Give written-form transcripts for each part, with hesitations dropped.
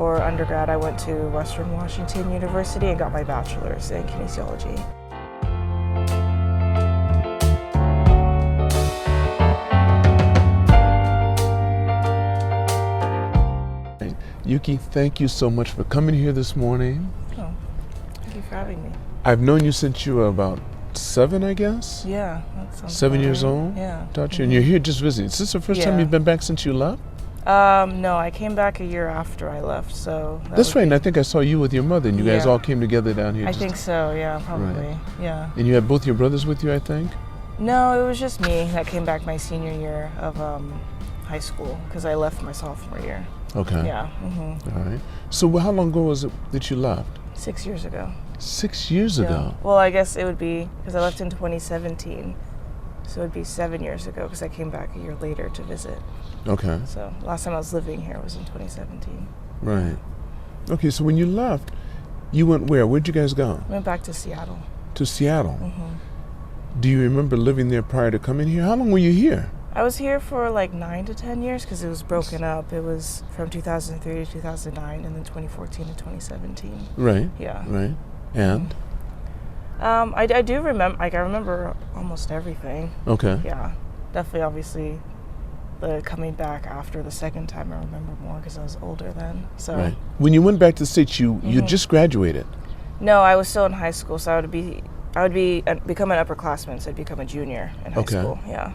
For undergrad, I went to Western Washington University and got my bachelor's in kinesiology. Yuki, thank you so much for coming here this morning. Oh, thank you for having me. I've known you since you were about 7, I guess? Yeah, that sounds 7 about years right. old? Yeah. Taught you, and you're here just visiting. Is this the first time Yeah. you've been back since you left? No, I came back a year after I left, so. That's right, and I think I saw you with your mother, and you guys Yeah. all came together down here. I think so, yeah, probably, yeah. And you had both your brothers with you, I think? No, it was just me that came back my senior year of high school, because I left my sophomore year. Okay. Yeah. All right. So how long ago was it that you left? 6 years ago. 6 years Yeah. ago? Well, I guess it would be, because I left in 2017, so it would be 7 years ago, because I came back a year later to visit. Okay. So last time I was living here was in 2017. Right. Okay, so when you left, you went where? Where'd you guys go? I went back to Seattle. To Seattle? Do you remember living there prior to coming here? How long were you here? I was here for like 9 to 10 years because it was broken up. It was from 2003 to 2009 and then 2014 to 2017. Right. Yeah. Right. And? I do remember, like I remember almost everything. Okay. Yeah. Definitely, obviously, the coming back after the second time I remember more because I was older then. So. Right. When you went back to the States, you just graduated. No, I was still in high school, so I would become an upperclassman, so I'd become a junior in high school. Yeah.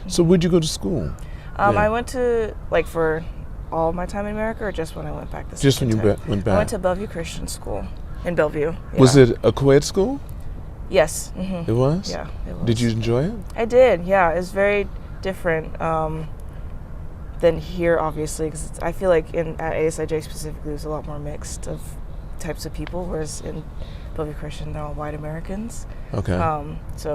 So where'd you go to school? I went to, like, for all my time in America, or just when I went back the Just when second you time? went back? I went to Bellevue Christian School in Bellevue. Yeah. Was it a co-ed school? Yes. It was? Yeah, it was. Did you enjoy it? I did, yeah. It was very different than here, obviously, because I feel like at ASIJ specifically, there's a lot more mixed of types of people, whereas in Bellevue Christian, they're all white Americans. Okay.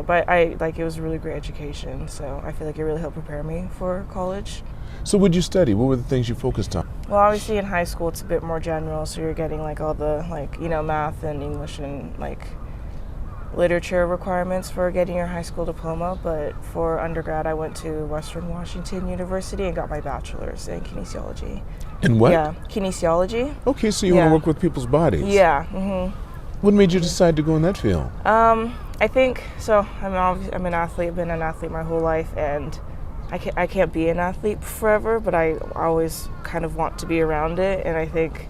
But it was a really great education, so I feel like it really helped prepare me for college. So what'd you study? What were the things you focused on? Well, obviously in high school, it's a bit more general, so you're getting like all the math and English and like literature requirements for getting your high school diploma. But for undergrad, I went to Western Washington University and got my bachelor's in kinesiology. In what? Yeah, kinesiology. Okay, so you want to work with people's bodies. Yeah. What made you decide to go in that field? I think so. I'm an athlete. I've been an athlete my whole life, and I can't be an athlete forever, but I always kind of want to be around it. And I think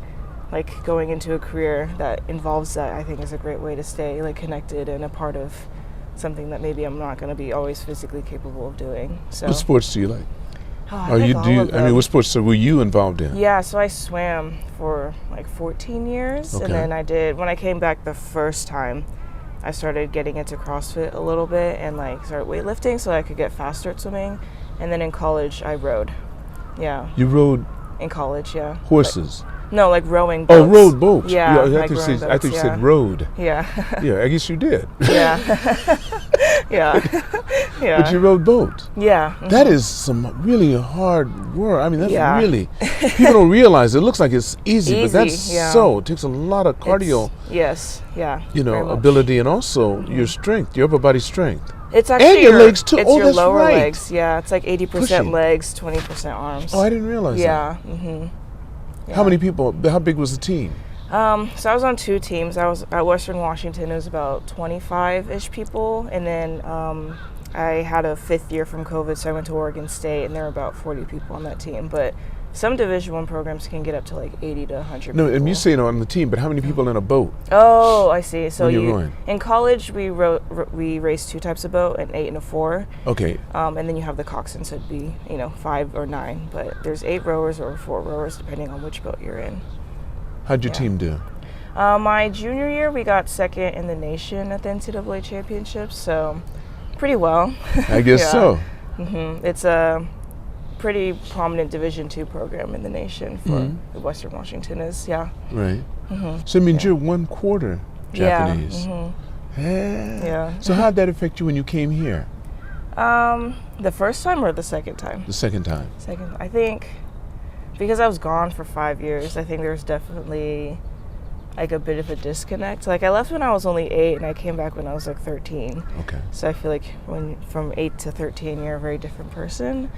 like going into a career that involves that, I think is a great way to stay like connected and a part of something that maybe I'm not going to be always physically capable of doing. So. What sports do you like? I like all of them. What sports were you involved in? Yeah, so I swam for like 14 years, Okay. and then when I came back the first time, I started getting into CrossFit a little bit and like started weightlifting so I could get faster at swimming. And then in college, I rowed. Yeah. You rode in college, yeah. horses? No, like rowing boats. Oh, rowed boats. Yeah, I think you said rowed. Yeah. Yeah, I guess you did. Yeah. Yeah. Yeah. But you rowed boats. Yeah. That is some really hard work. I mean, that's really, people don't realize it. It looks like it's easy, but that's it takes a lot of cardio. Yes, yeah. Ability, and also your strength, your upper body strength. It's actually and your legs too. It's your that's lower right. legs. Yeah, it's like 80% legs, 20% arms. Oh, I didn't realize that. Yeah. How many people? How big was the team? So I was on 2 teams. I was at Western Washington. It was about 25-ish people, and then I had a 5th year from COVID, so I went to Oregon State, and there were about 40 people on that team. But some Division I programs can get up to like 80 to 100 people. No, and you say on the team, but how many people in a boat? Oh, I see. So in college we raced 2 types of boat, an 8 and a 4. Okay. And then you have the coxswain, so it'd be 5 or 9. But there's 8 rowers or 4 rowers depending on which boat you're in. How'd your team do? My junior year, we got 2nd in the nation at the NCAA championships, so pretty well. I guess so. It's a pretty prominent Division II program in the nation for Western Washington is, Right. So it means you're 1/4 Japanese. Yeah. So how'd that affect you when you came here? The first time or the second time? The second time. Second. I think because I was gone for 5 years, I think there's definitely like a bit of a disconnect. Like I left when I was only 8 and I came back when I was like 13. Okay. So I feel like from 8 to 13, you're a very different person.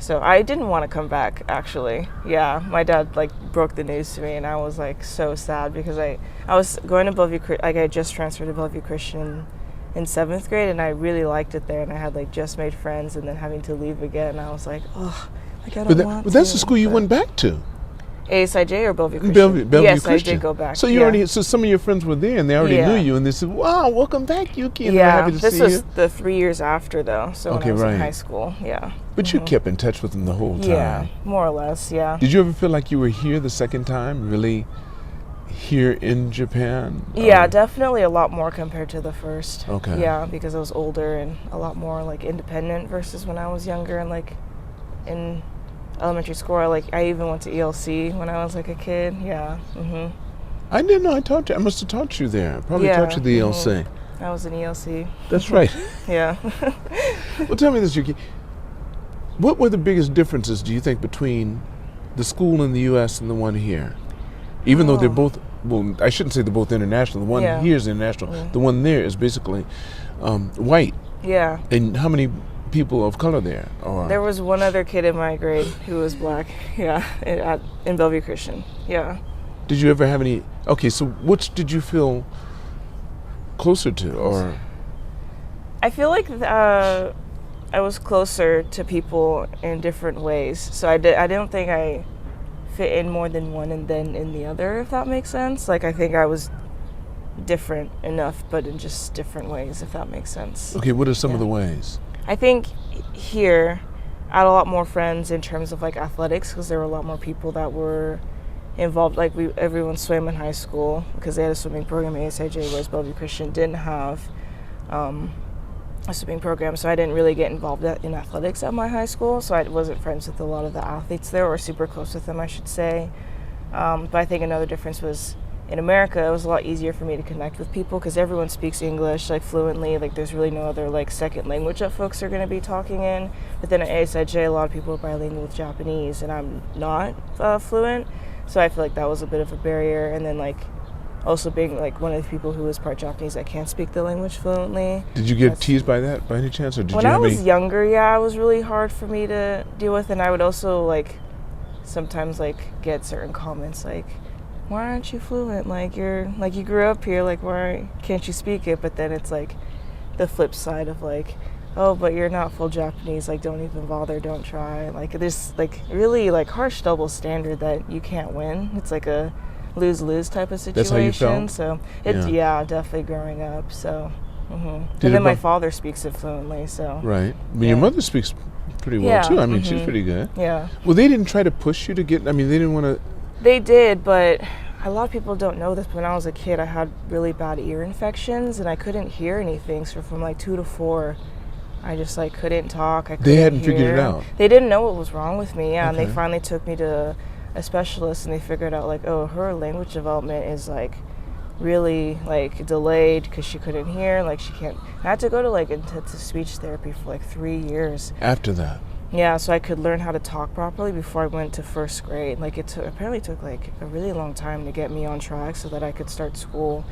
So I didn't want to come back, actually. Yeah, my dad like broke the news to me, and I was like so sad because I was going to Bellevue, like I just transferred to Bellevue Christian in 7th grade, and I really liked it there, and I had like just made friends, and then having to leave again, I was like, oh, like I don't want to. But that's the school you went back to. ASIJ or Bellevue Christian? Bellevue yes, Christian. I did go back. So you already, so some of your friends were there, and they already knew you, and they said, "Wow, welcome back, Yuki." And yeah, happy to this see was you. the 3 years after, though. So when I was in high school, yeah. But you kept in touch with them the whole time. Yeah, more or less, yeah. Did you ever feel like you were here the second time, really here in Japan? Yeah, definitely a lot more compared to the first. Okay. Yeah, because I was older and a lot more like independent versus when I was younger and like in elementary school. I even went to ELC when I was like a kid. Yeah. I didn't know. I must have taught you there. Probably taught you the ELC. I was in ELC. That's right. Yeah. Well, tell me this, Yuki. What were the biggest differences, do you think, between the school in the U.S. and the one here? Even though they're both, well, I shouldn't say they're both international. The one here is international. The one there is basically white. Yeah. And how many people of color there are? There was one other kid in my grade who was black. Yeah, in Bellevue Christian. Yeah. Did you ever have any? Okay, so which did you feel closer to, or? I feel like I was closer to people in different ways. So I don't think I fit in more than one and then in the other, if that makes sense. Like I think I was different enough, but in just different ways, if that makes sense. Okay, what are some of the ways? I think here I had a lot more friends in terms of like athletics because there were a lot more people that were involved. Like everyone swam in high school because they had a swimming program at ASIJ, whereas Bellevue Christian didn't have a swimming program, so I didn't really get involved in athletics at my high school, so I wasn't friends with a lot of the athletes there, or super close with them, I should say. But I think another difference was in America, it was a lot easier for me to connect with people because everyone speaks English like fluently. Like there's really no other like second language that folks are going to be talking in. But then at ASIJ, a lot of people are bilingual with Japanese, and I'm not fluent, so I feel like that was a bit of a barrier. And then like also being like one of the people who was part Japanese that can't speak the language fluently. Did you get teased by that by any chance, or did when you I have was any? younger, yeah, it was really hard for me to deal with, and I would also like sometimes like get certain comments like, why aren't you fluent? Like you grew up here, like why can't you speak it? But then it's like the flip side of like, oh, but you're not full Japanese, like don't even bother, don't try. Like there's like really like harsh double standard that you can't win. It's like a lose-lose type of situation. That's how you felt? So it's definitely growing up. So and then my father speaks it fluently, so right. I mean, your mother speaks pretty well too. I mean, she's pretty good. Yeah. Well, they didn't try to push you to get, I mean, they didn't want to. They did, but a lot of people don't know this, but when I was a kid, I had really bad ear infections, and I couldn't hear anything. So from like 2 to 4, I just like couldn't talk. They hadn't figured it out. They didn't know what was wrong with me, and they finally took me to a specialist, and they figured out like, oh, her language development is like really like delayed because she couldn't hear. Like she can't. I had to go to like intensive speech therapy for like 3 years. After that. Yeah, so I could learn how to talk properly before I went to first grade. Like it apparently took like a really long time to get me on track so that I could start school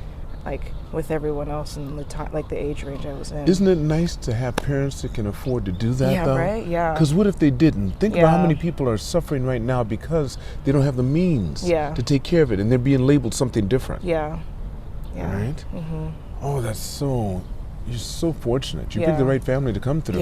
like with everyone else in the time, like the age range I was in. Isn't it nice to have parents that can afford to do that though? Yeah, right? Yeah. Because what if they didn't? Think about how many people are suffering right now because they don't have the means to take care of it, and they're being labeled something different. Yeah. Yeah. Right? Mm-hmm. Oh, that's so... You're so fortunate. You picked the right family to come through.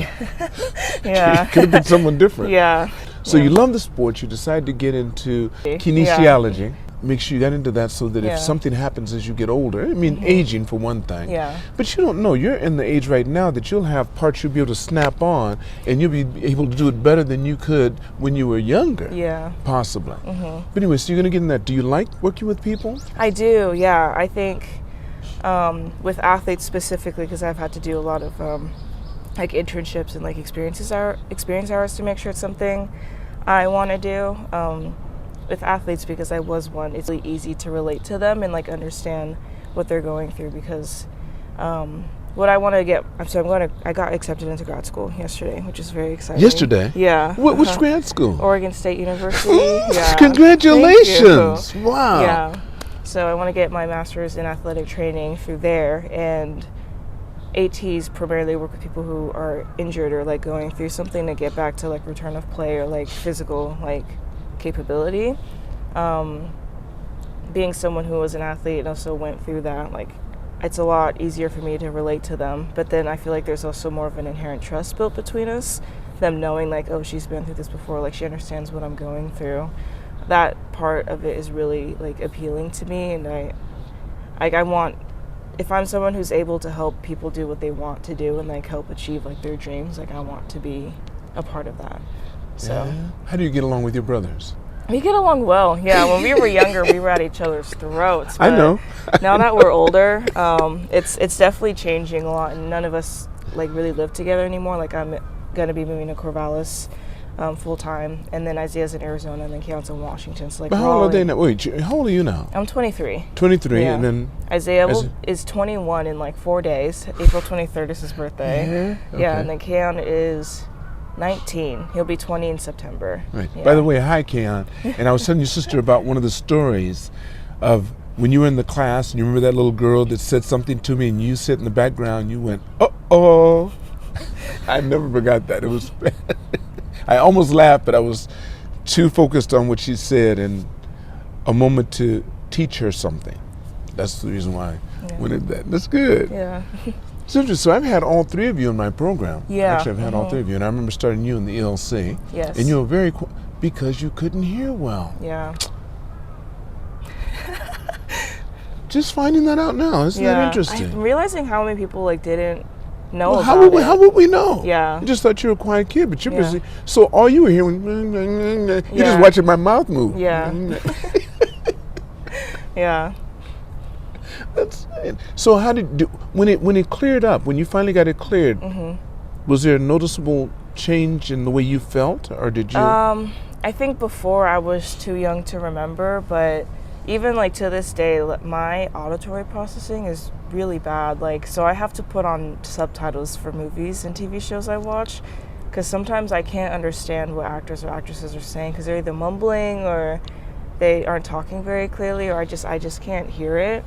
Yeah. Could have been someone different. Yeah. So you love the sport. You decide to get into kinesiology. Make sure you get into that so that if something happens as you get older, I mean, aging for one thing. Yeah. But you don't know. You're in the age right now that you'll have parts you'll be able to snap on, and you'll be able to do it better than you could when you were younger. Yeah. Possibly. Mm-hmm. But anyway, so you're going to get in that. Do you like working with people? I do, yeah. I think with athletes specifically, because I've had to do a lot of like internships and like experience hours to make sure it's something I want to do. With athletes, because I was one, it's really easy to relate to them and like understand what they're going through, because what I want to get, I got accepted into grad school yesterday, which is very exciting. Yesterday? Yeah. Which grad school? Oregon State University. Yeah. Congratulations. Wow. Yeah. So I want to get my master's in athletic training through there, and ATs primarily work with people who are injured or like going through something to get back to like return of play or like physical like capability. Being someone who was an athlete and also went through that, like it's a lot easier for me to relate to them. But then I feel like there's also more of an inherent trust built between us, them knowing like, oh, she's been through this before, like she understands what I'm going through. That part of it is really like appealing to me, and I want, if I'm someone who's able to help people do what they want to do and like help achieve like their dreams, like I want to be a part of that. So Yeah. How do you get along with your brothers? we get along well. Yeah, when we were younger, we were at each other's throats. I know. Now that we're older, it's definitely changing a lot, and none of us like really live together anymore. Like I'm gonna be moving to Corvallis full time, and then Isaiah's in Arizona, and then Keon's in Washington. So like, But how old are they now? Wait, how old are you now? I'm 23. 23, Yeah. and then Isaiah is 21 in like 4 days. April 23rd is his birthday. Yeah? Okay. Yeah, and then Keon is 19. He'll be 20 in September. Right. Yeah. By the way, hi, Keon. And I was telling your sister about one of the stories of when you were in the class, and you remember that little girl that said something to me, and you sit in the background, you went, uh-oh. I never forgot that. It was, I almost laughed, but I was too focused on what she said and a moment to teach her something. That's the reason why I went at that. That's good. Yeah. It's interesting. So I've had all three of you in my program. Yeah. Actually, I've had all three of you. And I remember starting you in the ELC. Yes. And you were very, because you couldn't hear well. Yeah. Just finding that out now. Isn't that interesting? I'm realizing how many people like didn't know Well, about how it. would we know? Yeah. I just thought you were a quiet kid, but you're Yeah. busy. So all you were hearing, you're just Yeah. watching my mouth move. Yeah. Yeah. That's it. So how when it cleared up, when you finally got it cleared, was there a noticeable change in the way you felt, or did you? I think before I was too young to remember, but even like to this day, my auditory processing is really bad. Like, so I have to put on subtitles for movies and TV shows I watch, because sometimes I can't understand what actors or actresses are saying because they're either mumbling or they aren't talking very clearly, or I just can't hear it.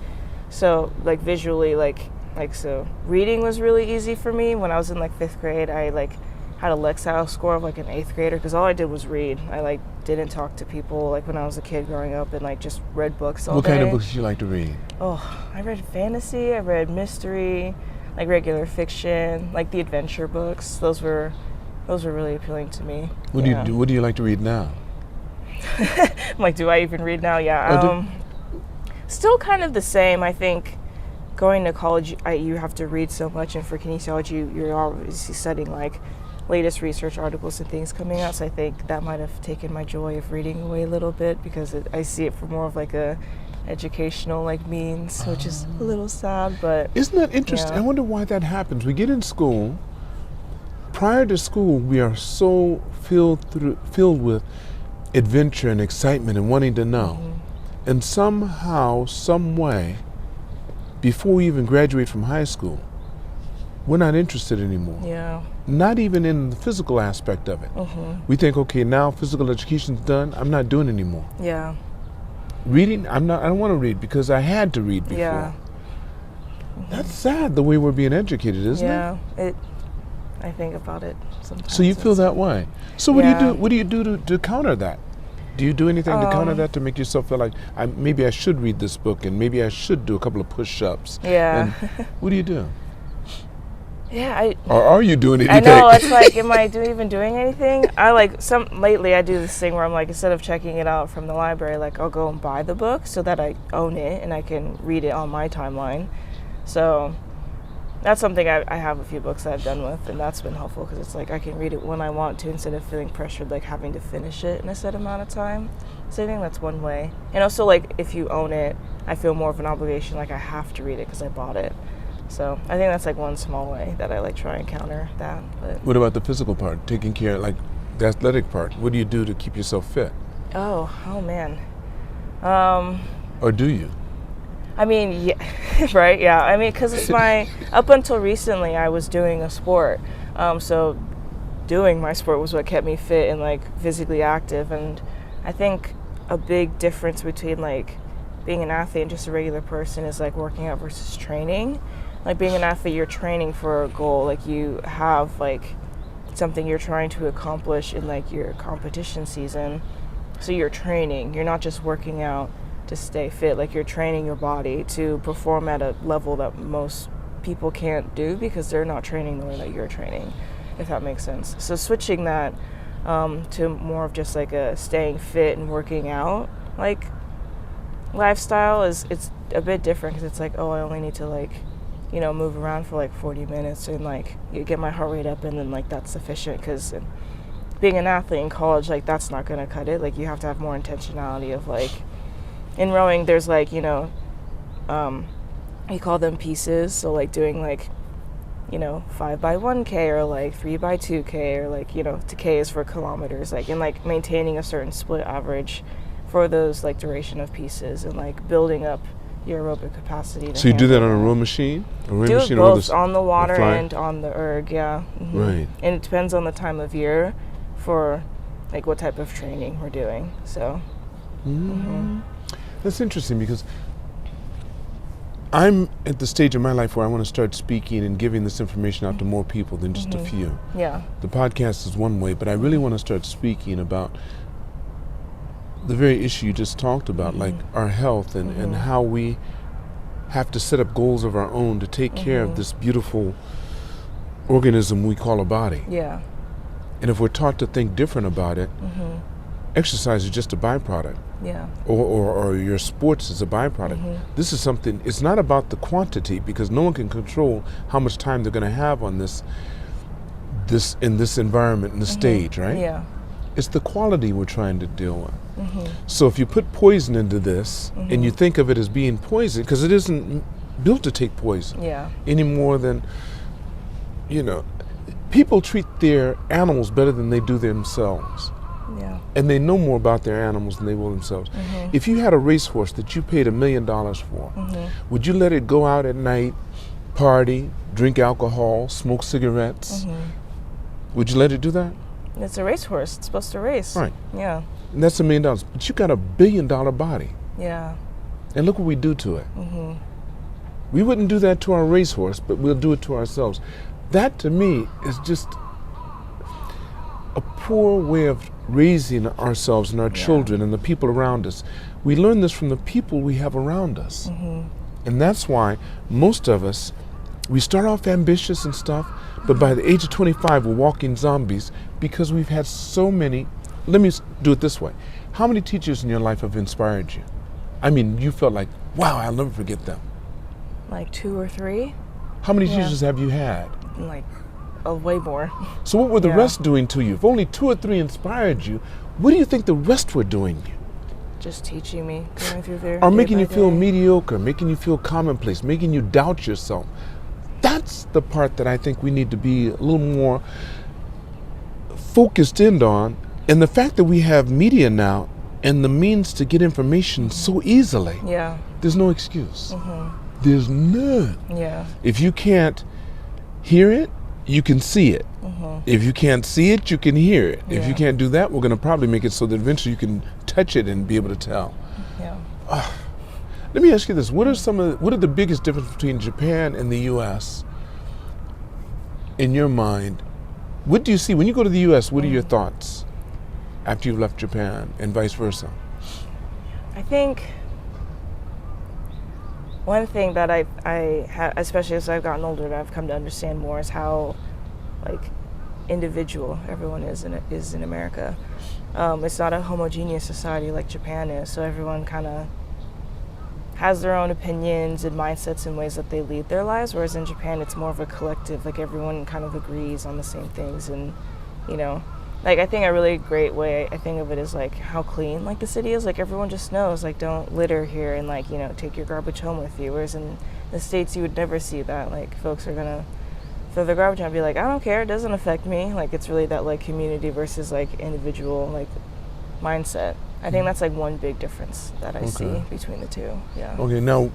So like visually, like so reading was really easy for me. When I was in like 5th grade, I like had a Lexile score of like an 8th grader because all I did was read. I like didn't talk to people like when I was a kid growing up, and like just read books all What day. kind of books did you like to read? Oh, I read fantasy, I read mystery, like regular fiction, like the adventure books. Those were really appealing to me. What do you do? What do you like to read now? I'm like, do I even read now? Yeah. Still kind of the same. I think going to college, you have to read so much, and for kinesiology, you're obviously studying like latest research articles and things coming out. So I think that might have taken my joy of reading away a little bit, because I see it for more of like a educational like means, which is a little sad. But Isn't that interesting? Yeah. I wonder why that happens. We get in school. Prior to school, we are so filled with adventure and excitement and wanting to know. And somehow, some way, before we even graduate from high school, we're not interested anymore. yeah, Not even in the physical aspect of it. We think, okay, now physical education's done, I'm not doing anymore. yeah, Reading, I don't want to read because I had to read before. yeah, That's sad the way we're being educated, isn't it? yeah. I think about it sometimes. So you feel that way. So what Yeah. do you do? What do you do to counter that? Do you do anything to counter that, to make yourself feel like maybe I should read this book, and maybe I should do a couple of push-ups? Yeah. And what do you do? Yeah, Or are you doing anything? I know, it's like, am I even doing anything? Lately I do this thing where I'm like, instead of checking it out from the library, like I'll go and buy the book so that I own it and I can read it on my timeline. So that's something I have a few books that I've done with, and that's been helpful because it's like I can read it when I want to instead of feeling pressured like having to finish it in a set amount of time. So I think that's one way. And also, like, if you own it, I feel more of an obligation, like I have to read it because I bought it. So I think that's like one small way that I like try and counter that. But What about the physical part, taking care, like the athletic part? What do you do to keep yourself fit? oh man. Or do you? I mean, yeah, right, yeah. I mean, because it's up until recently, I was doing a sport. So doing my sport was what kept me fit and like physically active. And I think a big difference between like being an athlete and just a regular person is like working out versus training. like being an athlete, you're training for a goal. Like you have like something you're trying to accomplish in like your competition season. So you're training. You're not just working out to stay fit. Like you're training your body to perform at a level that most people can't do because they're not training the way that you're training, if that makes sense. So switching that to more of just like a staying fit and working out like lifestyle it's a bit different because it's like, oh, I only need to like, you know, move around for like 40 minutes and like you get my heart rate up and then like that's sufficient, because being an athlete in college, like that's not going to cut it. Like you have to have more intentionality of like, in rowing there's like, you know, we call them pieces, so like doing like, you know, 5x1K or like 3x2K or like, you know, to K is for kilometers, like, and like maintaining a certain split average for those like duration of pieces and like building up your aerobic capacity. So you do that on a row machine? Do it both on the water and on the erg, yeah. Mm-hmm. Right. And it depends on the time of year for like what type of training we're doing. So. Mm-hmm. That's interesting because I'm at the stage of my life where I want to start speaking and giving this information out to more people than just a few. Yeah. The podcast is one way, but I really want to start speaking about the very issue you just talked about, like our health and how we have to set up goals of our own to take care of this beautiful organism we call a body. Yeah. And if we're taught to think different about it, exercise is just a byproduct. Yeah. Or your sports is a byproduct. This is something, it's not about the quantity because no one can control how much time they're going to have on this in this environment, in the stage, right? Yeah. It's the quality we're trying to deal with. So if you put poison into this and you think of it as being poison, because it isn't built to take poison any more than, you know, people treat their animals better than they do themselves. Yeah. And they know more about their animals than they will themselves. If you had a racehorse that you paid $1 million for, would you let it go out at night, party, drink alcohol, smoke cigarettes? Would you let it do that? It's a racehorse. It's supposed to race. Right. Yeah. And that's $1 million. But you got a $1 billion body. Yeah. And look what we do to it. We wouldn't do that to our racehorse, but we'll do it to ourselves. That to me is just a poor way of raising ourselves and our children and the people around us. We learn this from the people we have around us. And that's why most of us, we start off ambitious and stuff, but by the age of 25, we're walking zombies because we've had so many. Let me do it this way. How many teachers in your life have inspired you? I mean, you felt like, wow, I'll never forget them. Like 2 or 3. How many teachers have you had? Like, way more. So what were the rest doing to you? If only 2 or 3 inspired you, what do you think the rest were doing you? Just teaching me, going through there. Or making you feel mediocre, making you feel commonplace, making you doubt yourself. That's the part that I think we need to be a little more focused in on. And the fact that we have media now and the means to get information so easily, there's no excuse. There's none. Yeah. If you can't hear it, you can see it. If you can't see it, you can hear it. If you can't do that, we're going to probably make it so that eventually you can touch it and be able to tell. Let me ask you this: what are the biggest differences between Japan and the U.S. in your mind? What do you see when you go to the U.S.? What are your thoughts after you've left Japan, and vice versa? I think one thing that I especially as I've gotten older, that I've come to understand more is how, like, individual everyone is in America. It's not a homogeneous society like Japan is, so everyone kind of has their own opinions and mindsets and ways that they lead their lives, whereas in Japan it's more of a collective, like everyone kind of agrees on the same things. And, you know, like, I think a really great way I think of it is like how clean like the city is. Like, everyone just knows, like, don't litter here and, like, you know, take your garbage home with you, whereas in the States you would never see that. Like, folks are gonna throw their garbage out and be like, I don't care, it doesn't affect me. Like, it's really that, like, community versus, like, individual, like, mindset. I think that's, like, one big difference that I see between the two. Yeah. Okay, now,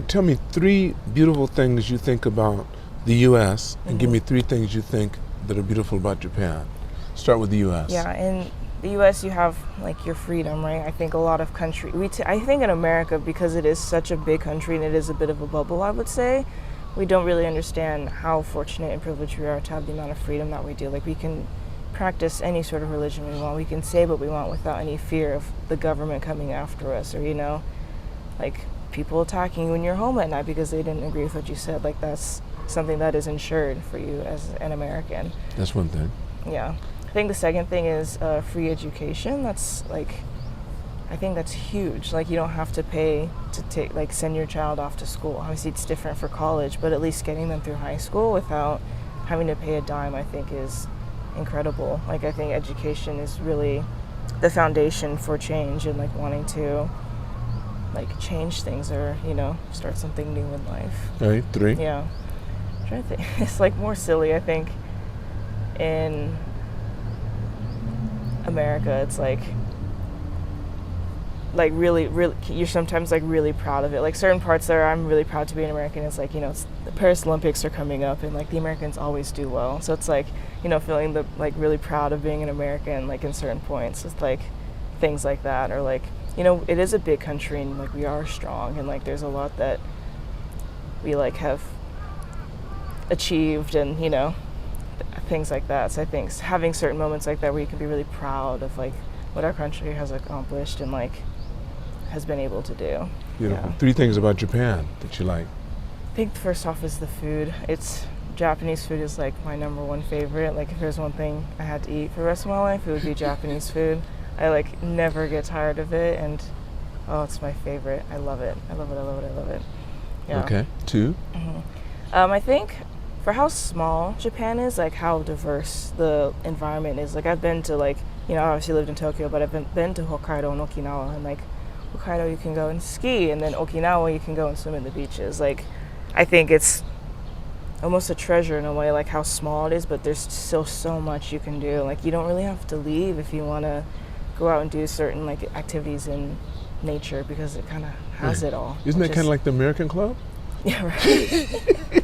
tell me 3 beautiful things you think about the U.S. and give me 3 things you think that are beautiful about Japan. Start with the U.S. Yeah, in the U.S. you have, like, your freedom, right? I think a lot of I think in America, because it is such a big country and it is a bit of a bubble, I would say, we don't really understand how fortunate and privileged we are to have the amount of freedom that we do. Like, we can practice any sort of religion we want. We can say what we want without any fear of the government coming after us, or, you know, like people attacking you when you're home at night because they didn't agree with what you said. Like, that's something that is insured for you as an American. That's one thing. Yeah. I think the second thing is free education. That's like, I think that's huge. Like, you don't have to pay to send your child off to school. Obviously it's different for college, but at least getting them through high school without having to pay a dime, I think is incredible. Like, I think education is really the foundation for change and like wanting to like change things, or, you know, start something new in life. All right, 3. Yeah. I'm trying to think. It's like more silly, I think. In America, it's like really, you're sometimes like really proud of it. Like, certain parts there, I'm really proud to be an American. It's like, you know, it's the Paris Olympics are coming up, and like the Americans always do well. So it's like, you know, feeling the like really proud of being an American, like in certain points. It's like things like that, or like, you know, it is a big country and like we are strong, and like there's a lot that we like have achieved, and, you know, things like that. So I think having certain moments like that where you can be really proud of like what our country has accomplished and like has been able to do. Beautiful. Yeah. 3 things about Japan that you like. I think first off is the food. Japanese food is like my number one favorite. Like, if there's one thing I had to eat for the rest of my life, it would be Japanese food. I like never get tired of it, and it's my favorite. I love it. I love it. I love it. I love it. Yeah. Okay. 2. I think for how small Japan is, like how diverse the environment is. Like, I've been to like, you know, I obviously lived in Tokyo, but I've been to Hokkaido and Okinawa, and like Hokkaido you can go and ski, and then Okinawa you can go and swim in the beaches. Like, I think it's almost a treasure in a way, like how small it is, but there's still so much you can do. Like, you don't really have to leave if you want to go out and do certain like activities in nature, because it kind of has it all. Isn't that kind of like the American Club? Yeah, right.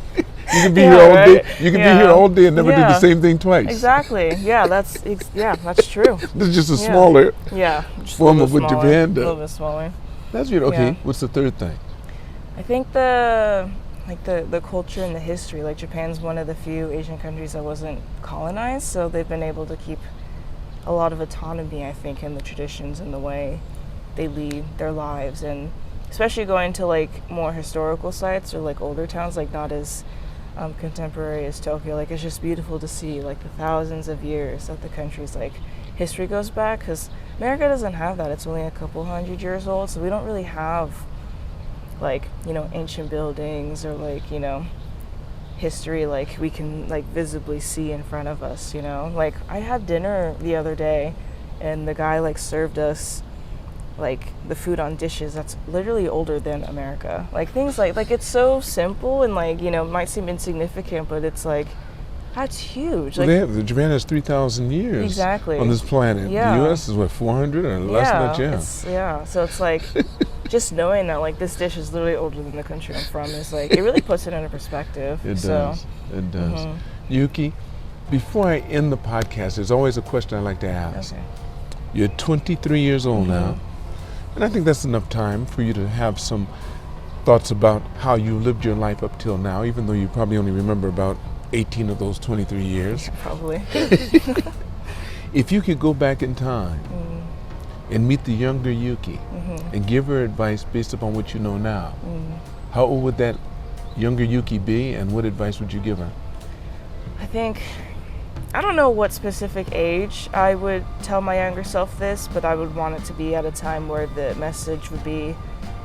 You can be here all day. You can be here all day and never do the same thing twice. Exactly. Yeah, that's true. This is just a smaller form of what Japan does. A little bit smaller. That's beautiful. Okay, Yeah. what's the third thing? I think the culture and the history. Like, Japan's one of the few Asian countries that wasn't colonized, so they've been able to keep a lot of autonomy, I think, in the traditions and the way they lead their lives, and especially going to like more historical sites or like older towns, like not as contemporary as Tokyo. Like, it's just beautiful to see like the thousands of years that the country's like history goes back, because America doesn't have that. It's only a couple hundred years old, so we don't really have like, you know, ancient buildings or like, you know, history like we can like visibly see in front of us, you know. Like, I had dinner the other day and the guy like served us like the food on dishes that's literally older than America. Like, things like it's so simple and like, you know, might seem insignificant, but it's like, that's huge. Well, like, Japan has 3,000 years exactly on this planet. Yeah. The U.S. is what, 400 or less than that? So it's like just knowing that like this dish is literally older than the country I'm from is like, it really puts it into perspective. It does. It does. Yuki, before I end the podcast, there's always a question I like to ask. Okay. You're 23 years old now, and I think that's enough time for you to have some thoughts about how you lived your life up till now, even though you probably only remember about 18 of those 23 years. Probably. If you could go back in time and meet the younger Yuki and give her advice based upon what you know now, how old would that younger Yuki be, and what advice would you give her? I think, I don't know what specific age I would tell my younger self this, but I would want it to be at a time where the message would be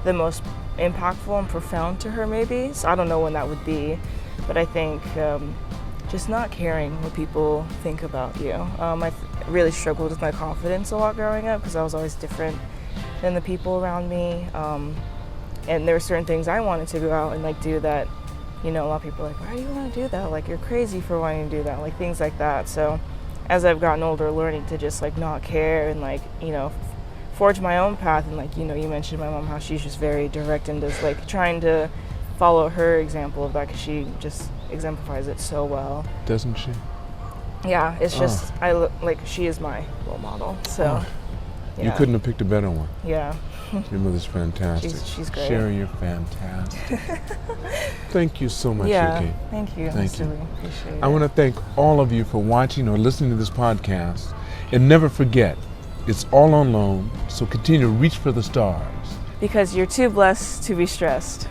the most impactful and profound to her, maybe. So I don't know when that would be, but I think just not caring what people think about you. I really struggled with my confidence a lot growing up because I was always different than the people around me. And there were certain things I wanted to go out and like do that, you know, a lot of people are like, why do you want to do that? Like, you're crazy for wanting to do that, like things like that. So as I've gotten older, learning to just like not care and like, you know, forge my own path. And like, you know, you mentioned my mom, how she's just very direct and just like trying to follow her example of that, because she just exemplifies it so well. Doesn't she? Yeah, it's just, she is my role model. So you couldn't have picked a better one. Yeah. Your mother's fantastic. She's great. Sherry, you're fantastic. Thank you so much, Yeah, Yuki. thank you. Thank you. Appreciate it. I want to thank all of you for watching or listening to this podcast. And never forget, it's all on loan, so continue to reach for the stars. Because you're too blessed to be stressed.